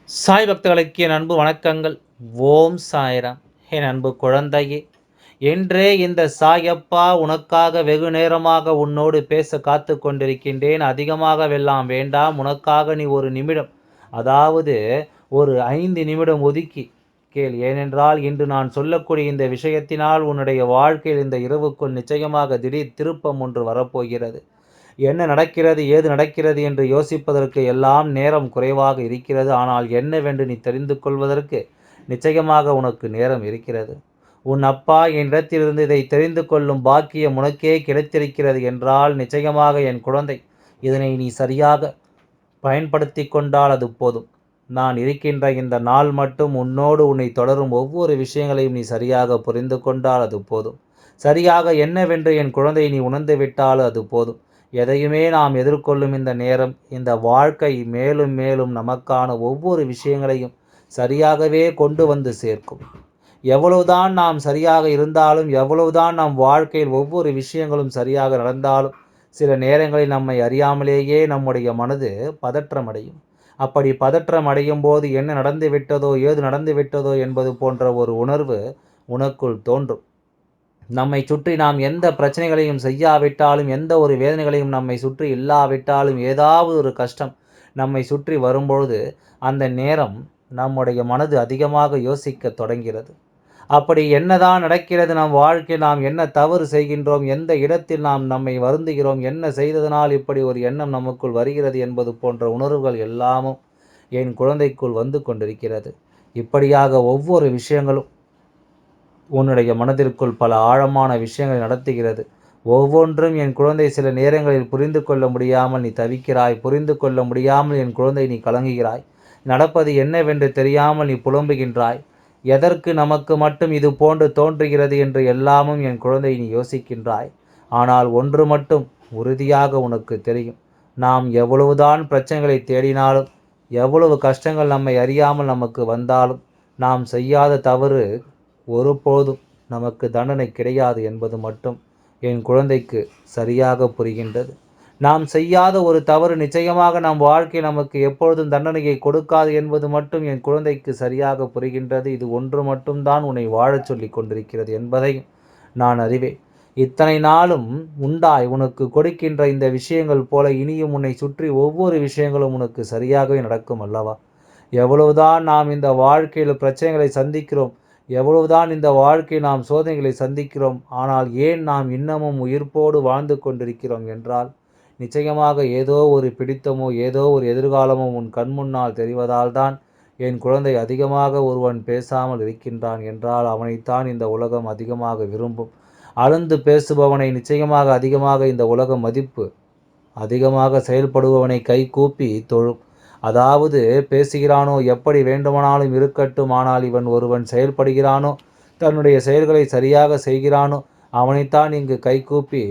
சாய் பக்தர்களுக்கு என் அன்பு வணக்கங்கள். ஓம் சாய்ராம். என் அன்பு குழந்தையே, என்றே இந்த சாயப்பா உனக்காக வெகு நேரமாக உன்னோடு பேச காத்து கொண்டிருக்கின்றேன். அதிகமாக வெல்லாம் வேண்டாம். உனக்காக நீ ஒரு நிமிடம், அதாவது ஒரு 5 நிமிடம் ஒதுக்கி கேள். ஏனென்றால் இன்று நான் சொல்லக்கூடிய இந்த விஷயத்தினால் உன்னுடைய வாழ்க்கையில் இந்த இரவுக்குள் நிச்சயமாக திடீர் திருப்பம் ஒன்று வரப்போகிறது. என்ன நடக்கிறது, ஏது நடக்கிறது என்று யோசிப்பதற்கு எல்லாம் நேரம் குறைவாக இருக்கிறது. ஆனால் என்னவென்று நீ தெரிந்து கொள்வதற்கு நிச்சயமாக உனக்கு நேரம் இருக்கிறது. உன் அப்பா என்னிடத்திலிருந்து இதை தெரிந்து கொள்ளும் பாக்கியம் உனக்கே கிடைத்திருக்கிறது என்றால் நிச்சயமாக என் குழந்தை, இதனை நீ சரியாக பயன்படுத்தி கொண்டால் அது போதும். நான் இருக்கின்ற இந்த நாள் மட்டும் உன்னோடு உன்னை தொடரும் ஒவ்வொரு விஷயங்களையும் நீ சரியாக புரிந்து கொண்டால் அது போதும். சரியாக என்னவென்று என் குழந்தை நீ உணர்ந்து விட்டால் அது போதும். எதையுமே நாம் எதிர்கொள்ளும் இந்த நேரம், இந்த வாழ்க்கை மேலும் மேலும் நமக்கான ஒவ்வொரு விஷயங்களையும் சரியாகவே கொண்டு வந்து சேர்க்கும். எவ்வளவுதான் நாம் சரியாக இருந்தாலும், எவ்வளவுதான் நம் வாழ்க்கையில் ஒவ்வொரு விஷயங்களும் சரியாக நடந்தாலும், சில நேரங்களில் நம்மை அறியாமலேயே நம்முடைய மனது பதற்றமடையும். அப்படி பதற்றம் அடையும் போது என்ன நடந்து விட்டதோ, ஏது நடந்து விட்டதோ என்பது போன்ற ஒரு உணர்வு உனக்குள் தோன்றும். நம்மை சுற்றி நாம் எந்த பிரச்சனைகளையும் செய்யாவிட்டாலும், எந்த ஒரு வேதனைகளையும் நம்மை சுற்றி இல்லாவிட்டாலும், ஏதாவது ஒரு கஷ்டம் நம்மை சுற்றி வரும்பொழுது அந்த நேரம் நம்முடைய மனது அதிகமாக யோசிக்க தொடங்கிறது. அப்படி என்னதான் நடக்கிறது நம் வாழ்க்கையில், நாம் என்ன தவறு செய்கின்றோம், எந்த இடத்தில் நாம் நம்மை வருந்துகிறோம், என்ன செய்ததனால் இப்படி ஒரு எண்ணம் நமக்குள் வருகிறது என்பது போன்ற உணர்வுகள் எல்லாமும் என் குழந்தைக்குள் வந்து கொண்டிருக்கிறது. இப்படியாக ஒவ்வொரு விஷயங்களும் உன்னுடைய மனதிற்குள் பல ஆழமான விஷயங்களை நடத்துகிறது. ஒவ்வொன்றும் என் குழந்தை சில நேரங்களில் புரிந்து கொள்ள முடியாமல் நீ தவிக்கிறாய். புரிந்து கொள்ள முடியாமல் என் குழந்தை நீ கலங்குகிறாய். நடப்பது என்னவென்று தெரியாமல் நீ புலம்புகின்றாய். எதற்கு நமக்கு மட்டும் இது போன்று தோன்றுகிறது என்று எல்லாமும் என் குழந்தை நீ யோசிக்கின்றாய். ஆனால் ஒன்று மட்டும் உறுதியாக உனக்கு தெரியும். நாம் எவ்வளவுதான் பிரச்சனைகளை தேடினாலும், எவ்வளவு கஷ்டங்கள் நம்மை அறியாமல் நமக்கு வந்தாலும், நாம் செய்யாத தவறு ஒருபோதும் நமக்கு தண்டனை கிடையாது என்பது மட்டும் என் குழந்தைக்கு சரியாக புரிகின்றது. நாம் செய்யாத ஒரு தவறு நிச்சயமாக நம் வாழ்க்கை நமக்கு எப்பொழுதும் தண்டனையை கொடுக்காது என்பது மட்டும் என் குழந்தைக்கு சரியாக புரிகின்றது. இது ஒன்று மட்டும்தான் உன்னை வாழச் சொல்லி கொண்டிருக்கிறது என்பதையும் நான் அறிவேன். இத்தனை நாளும் உண்டாய் உனக்கு கொடுக்கின்ற இந்த விஷயங்கள் போல இனியும் உன்னை சுற்றி ஒவ்வொரு விஷயங்களும் உனக்கு சரியாகவே நடக்கும் அல்லவா? எவ்வளவுதான் நாம் இந்த வாழ்க்கையில் பிரச்சனைகளை சந்திக்கிறோம், எவ்வளவுதான் இந்த வாழ்க்கை நாம் சோதனைகளை சந்திக்கிறோம், ஆனால் ஏன் நாம் இன்னமும் உயிர்ப்போடு வாழ்ந்து கொண்டிருக்கிறோம் என்றால், நிச்சயமாக ஏதோ ஒரு பிடித்தமோ, ஏதோ ஒரு எதிர்காலமோ உன் கண்முன்னால் தெரிவதால் தான் என் குழந்தை அதிகமாக ஒருவன் பேசாமல் இருக்கின்றான் என்றால் அவனைத்தான் இந்த உலகம் அதிகமாக விரும்பும். அளந்து பேசுபவனை நிச்சயமாக அதிகமாக இந்த உலகம் மதிப்பு, அதிகமாக செயல்படுபவனை கை கூப்பி தொழும். அதாவது பேசுகிறானோ எப்படி வேண்டுமானாலும் இருக்கட்டும், ஆனால் இவன் ஒருவன் செயல்படுகிறானோ, தன்னுடைய செயல்களை சரியாக செய்கிறானோ, அவனைத்தான் இங்கு கைகூப்பி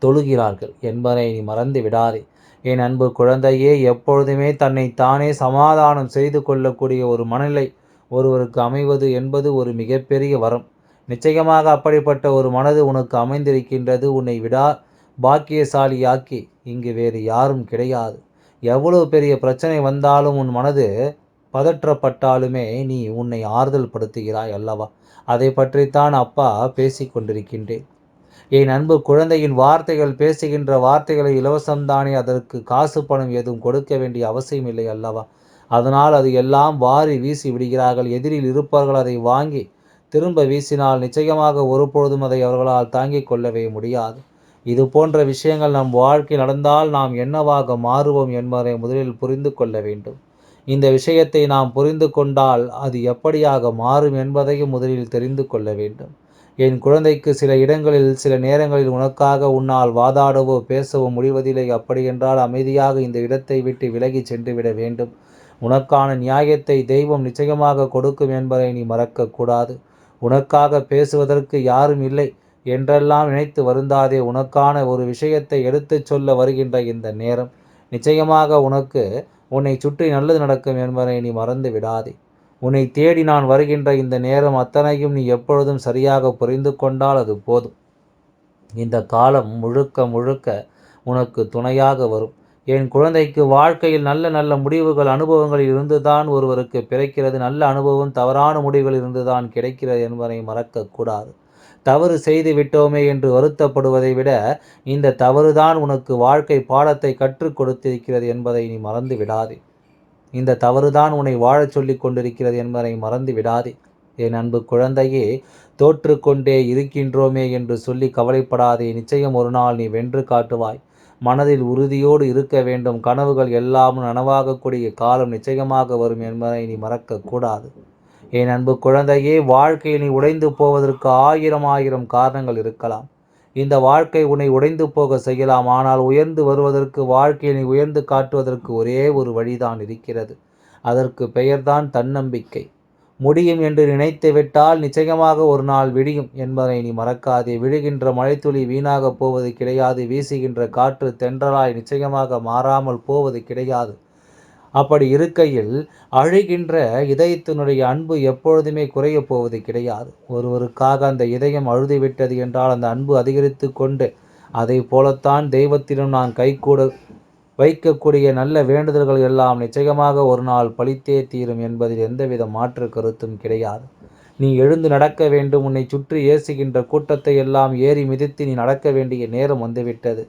தொழுகிறார்கள் என்பதை நீ மறந்து விடாதே. என் அன்பு குழந்தையே, எப்பொழுதுமே தன்னை தானே சமாதானம் செய்து கொள்ளக்கூடிய ஒரு மனநிலை ஒருவருக்கு அமைவது என்பது ஒரு மிகப்பெரிய வரம். நிச்சயமாக அப்படிப்பட்ட ஒரு மனது உனக்கு அமைந்திருக்கின்றது. உன்னை விடா பாக்கியசாலியாக்கி இங்கு வேறு யாரும் கிடையாது. எவ்வளவு பெரிய பிரச்சனை வந்தாலும் உன் மனது பதற்றப்பட்டாலுமே நீ உன்னை ஆறுதல் படுத்துகிறாய் அல்லவா? அதை பற்றித்தான் அப்பா பேசிக் கொண்டிருக்கின்றேன். என் அன்பு குழந்தையின் வார்த்தைகள், பேசுகின்ற வார்த்தைகளை இலவசம்தானே, அதற்கு காசு பணம் எதுவும் கொடுக்க வேண்டிய அவசியம் இல்லை அல்லவா? அதனால் அது எல்லாம் வாரி வீசி விடுகிறார்கள். எதிரில் இருப்பவர்கள் அதை வாங்கி திரும்ப வீசினால் நிச்சயமாக ஒருபொழுதும் அதை அவர்களால் தாங்கிக் கொள்ளவே முடியாது. இது போன்ற விஷயங்கள் நம் வாழ்க்கை நடந்தால் நாம் என்னவாக மாறுவோம் என்பதை முதலில் புரிந்து கொள்ள வேண்டும். இந்த விஷயத்தை நாம் புரிந்து கொண்டால் அது எப்படியாக மாறும் என்பதையும் முதலில் தெரிந்து கொள்ள வேண்டும். என் குழந்தைக்கு சில இடங்களில், சில நேரங்களில் உனக்காக உன்னால் வாதாடவோ பேசவோ முடிவதில்லை. அப்படியென்றால் அமைதியாக இந்த இடத்தை விட்டு விலகி சென்று விட வேண்டும். உனக்கான நியாயத்தை தெய்வம் நிச்சயமாக கொடுக்கும் என்பதை நீ மறக்கக்கூடாது. உனக்காக பேசுவதற்கு யாரும் இல்லை என்றெல்லாம் நினைத்து வருந்தாதே. உனக்கான ஒரு விஷயத்தை எடுத்துச் சொல்ல வருகின்ற இந்த நேரம் நிச்சயமாக உன்னை சுற்றி நல்லது நடக்கும் என்பதை நீ மறந்து விடாதே. உன்னை தேடி நான் வருகின்ற இந்த நேரம் அத்தனையும் நீ எப்பொழுதும் சரியாக புரிந்து கொண்டால் அது போதும். இந்த காலம் முழுக்க முழுக்க உனக்கு துணையாக வரும். என் குழந்தைக்கு வாழ்க்கையில் நல்ல நல்ல முடிவுகள் அனுபவங்களில் இருந்துதான் ஒருவருக்கு பிறக்கிறது. நல்ல அனுபவம் தவறான முடிவுகளில் இருந்துதான் கிடைக்கிறது என்பதை மறக்கக்கூடாது. தவறு செய்து விட்டோமே என்று வருத்தப்படுவதை விட, இந்த தவறுதான் உனக்கு வாழ்க்கை பாடத்தை கற்றுக் கொடுத்திருக்கிறது என்பதை நீ மறந்து விடாதே. இந்த தவறுதான் உன்னை வாழச் சொல்லிக் கொண்டிருக்கிறது என்பதை மறந்து விடாதே. என் அன்பு குழந்தையே, தோற்றுக்கொண்டே இருக்கின்றோமே என்று சொல்லி கவலைப்படாதே. நிச்சயம் ஒரு நாள் நீ வென்று காட்டுவாய். மனதில் உறுதியோடு இருக்க வேண்டும். கனவுகள் எல்லாம் நனவாகக்கூடிய காலம் நிச்சயமாக வரும் என்பதை நீ மறக்கக்கூடாது. என் அன்பு குழந்தையே, வாழ்க்கையில் நீ உடைந்து போவதற்கு ஆயிரம் காரணங்கள் இருக்கலாம். இந்த வாழ்க்கை உன்னை உடைந்து போக செய்யலாம். ஆனால் உயர்ந்து வருவதற்கு, வாழ்க்கையை நீ உயர்ந்து காட்டுவதற்கு ஒரே ஒரு வழிதான் இருக்கிறது. அதற்கு பெயர்தான் தன்னம்பிக்கை. முடியும் என்று நினைத்து விட்டால் நிச்சயமாக ஒரு நாள் விடியும் என்பதை நீ மறக்காதே. விழுகின்ற மழைத்துளி வீணாக போவது கிடையாது. வீசுகின்ற காற்று தென்றலாய் நிச்சயமாக மாறாமல் போவது கிடையாது. அப்படி இருக்கையில் அழுகின்ற இதயத்தினுடைய அன்பு எப்பொழுதுமே குறையப் போவது கிடையாது. ஒருவருக்காக அந்த இதயம் அழுதுவிட்டது என்றால் அந்த அன்பு அதிகரித்து கொண்டு, அதை போலத்தான் தெய்வத்திடம் நான் கைகூட வைக்கக்கூடிய நல்ல வேண்டுதல்கள் எல்லாம் நிச்சயமாக ஒரு நாள் பலித்தே தீரும் என்பதில் எந்தவித மாற்று கருத்தும் கிடையாது. நீ எழுந்து நடக்க வேண்டும். உன்னை சுற்றி ஏசுகின்ற கூட்டத்தை எல்லாம் ஏறி மிதித்து நீ நடக்க வேண்டிய நேரம் வந்துவிட்டது.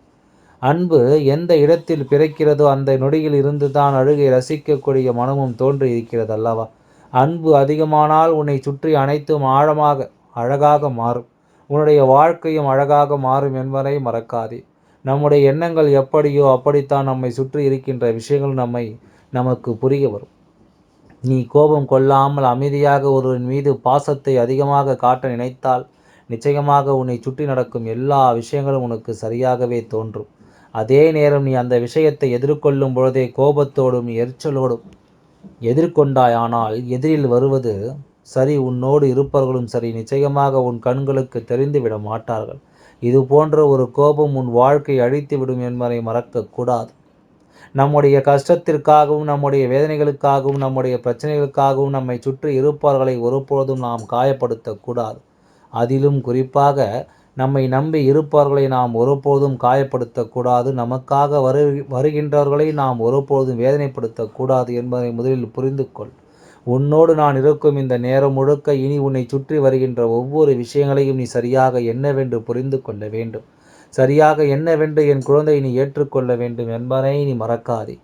அன்பு எந்த இடத்தில் பிறக்கிறதோ அந்த நொடியில் இருந்துதான் அழுகை ரசிக்கக்கூடிய மனமும் தோன்றி இருக்கிறது அல்லவா? அன்பு அதிகமானால் உன்னை சுற்றி அனைத்தும் ஆழமாக அழகாக மாறும். உன்னுடைய வாழ்க்கையும் அழகாக மாறும் என்பதை மறக்காதே. நம்முடைய எண்ணங்கள் எப்படியோ அப்படித்தான் நம்மை சுற்றி இருக்கின்ற விஷயங்கள் நமக்கு புரிய வரும். நீ கோபம் கொள்ளாமல் அமைதியாக ஒருவன் மீது பாசத்தை அதிகமாக காட்ட நினைத்தால் நிச்சயமாக உன்னை சுற்றி நடக்கும் எல்லா விஷயங்களும் உனக்கு சரியாகவே தோன்றும். அதே நேரம் நீ அந்த விஷயத்தை எதிர்கொள்ளும் பொழுதே கோபத்தோடும் எரிச்சலோடும் எதிர்கொண்டாயானால் எதிரில் வருவது சரி, உன்னோடு இருப்பவர்களும் சரி, நிச்சயமாக உன் கண்களுக்கு தெரிந்து விட மாட்டார்கள். இது போன்ற ஒரு கோபம் உன் வாழ்க்கையை அழித்துவிடும் என்பதை மறக்கக்கூடாது. நம்முடைய கஷ்டத்திற்காகவும் நம்முடைய வேதனைகளுக்காகவும் நம்முடைய பிரச்சனைகளுக்காகவும் நம்மை சுற்றி இருப்பவர்களை ஒருபொழுதும் நாம் காயப்படுத்தக்கூடாது. அதிலும் குறிப்பாக நம்மை நம்பி இருப்பவர்களை நாம் ஒருபோதும் காயப்படுத்தக்கூடாது. நமக்காக வருகின்றவர்களை நாம் ஒருபோதும் வேதனைப்படுத்தக்கூடாது என்பதை முதலில் புரிந்து கொள். உன்னோடு நான் இருக்கும் இந்த நேரம் முழுக்க இனி உன்னை சுற்றி வருகின்ற ஒவ்வொரு விஷயங்களையும் நீ சரியாக என்னவென்று புரிந்து கொள்ள வேண்டும். சரியாக என்னவென்று என் குழந்தை நீ ஏற்றுக்கொள்ள வேண்டும் என்பதை நீ மறக்காதே.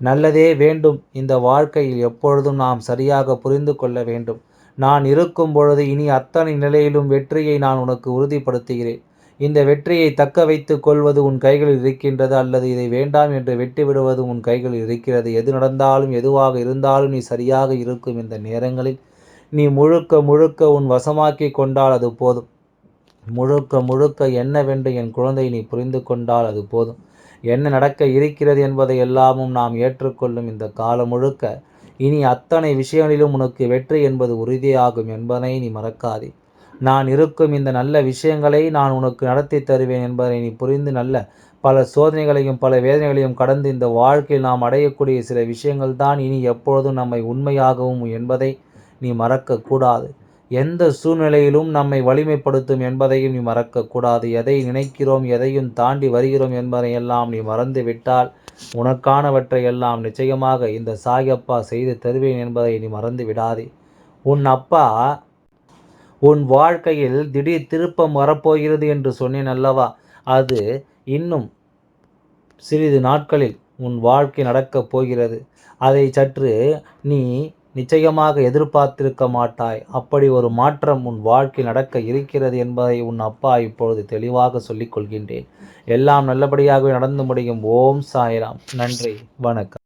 நல்லதே வேண்டும். இந்த வாழ்க்கையில் எப்பொழுதும் நாம் சரியாக புரிந்து கொள்ள வேண்டும். நான் இருக்கும் பொழுது இனி அத்தனை நிலையிலும் வெற்றியை நான் உனக்கு உறுதிப்படுத்துகிறேன். இந்த வெற்றியை தக்க வைத்துக் கொள்வது உன் கைகளில் இருக்கின்றது, அல்லது இதை வேண்டாம் என்று வெட்டி விடுவது உன் கைகளில் இருக்கிறது. எது நடந்தாலும் எதுவாக இருந்தாலும் நீ சரியாக இருக்கும் இந்த நேரங்களில் நீ முழுக்க உன் வசமாக்கி கொண்டால் அது போதும். முழுக்க என்னவென்று என் குழந்தை நீ புரிந்து கொண்டால் அது போதும். என்ன நடக்க இருக்கிறது என்பதை எல்லாமும் நாம் ஏற்றுக்கொள்ளும் இந்த காலம் முழுக்க இனி அத்தனை விஷயங்களிலும் உனக்கு வெற்றி என்பது உறுதியாகும் என்பதை நீ மறக்காதே. நான் இருக்கும் இந்த நல்ல விஷயங்களை நான் உனக்கு நடத்தி தருவேன் என்பதை நீ புரிந்து பல சோதனைகளையும் பல வேதனைகளையும் கடந்து இந்த வாழ்க்கையில் நாம் அடையக்கூடிய சில விஷயங்கள் தான் இனி எப்பொழுதும் நம்மை உண்மையாகவும் என்பதை நீ மறக்கக்கூடாது. எந்த சூழ்நிலையிலும் நம்மை வலிமைப்படுத்தும் என்பதையும் நீ மறக்கக்கூடாது. எதை நினைக்கிறோம், எதையும் தாண்டி வருகிறோம் என்பதையெல்லாம் நீ மறந்து விட்டால் உனக்கானவற்றை எல்லாம் நிச்சயமாக இந்த சாயப்பா செய்து தருவேன் என்பதை நீ மறந்து விடாதே. உன் அப்பா உன் வாழ்க்கையில் திடீர் திருப்பம் வரப்போகிறது என்று சொன்னேன் அல்லவா? அது இன்னும் சிறிது நாட்களில் உன் வாழ்க்கை நடக்கப் போகிறது. அதை சற்று நீ நிச்சயமாக எதிர்பார்த்திருக்க மாட்டாய். அப்படி ஒரு மாற்றம் உன் வாழ்க்கை நடக்க இருக்கிறது என்பதை உன் அப்பா இப்பொழுது தெளிவாக சொல்லிக் கொள்கின்றேன். எல்லாம் நல்லபடியாகவே நடந்து முடியும். ஓம் சாய்ராம். நன்றி, வணக்கம்.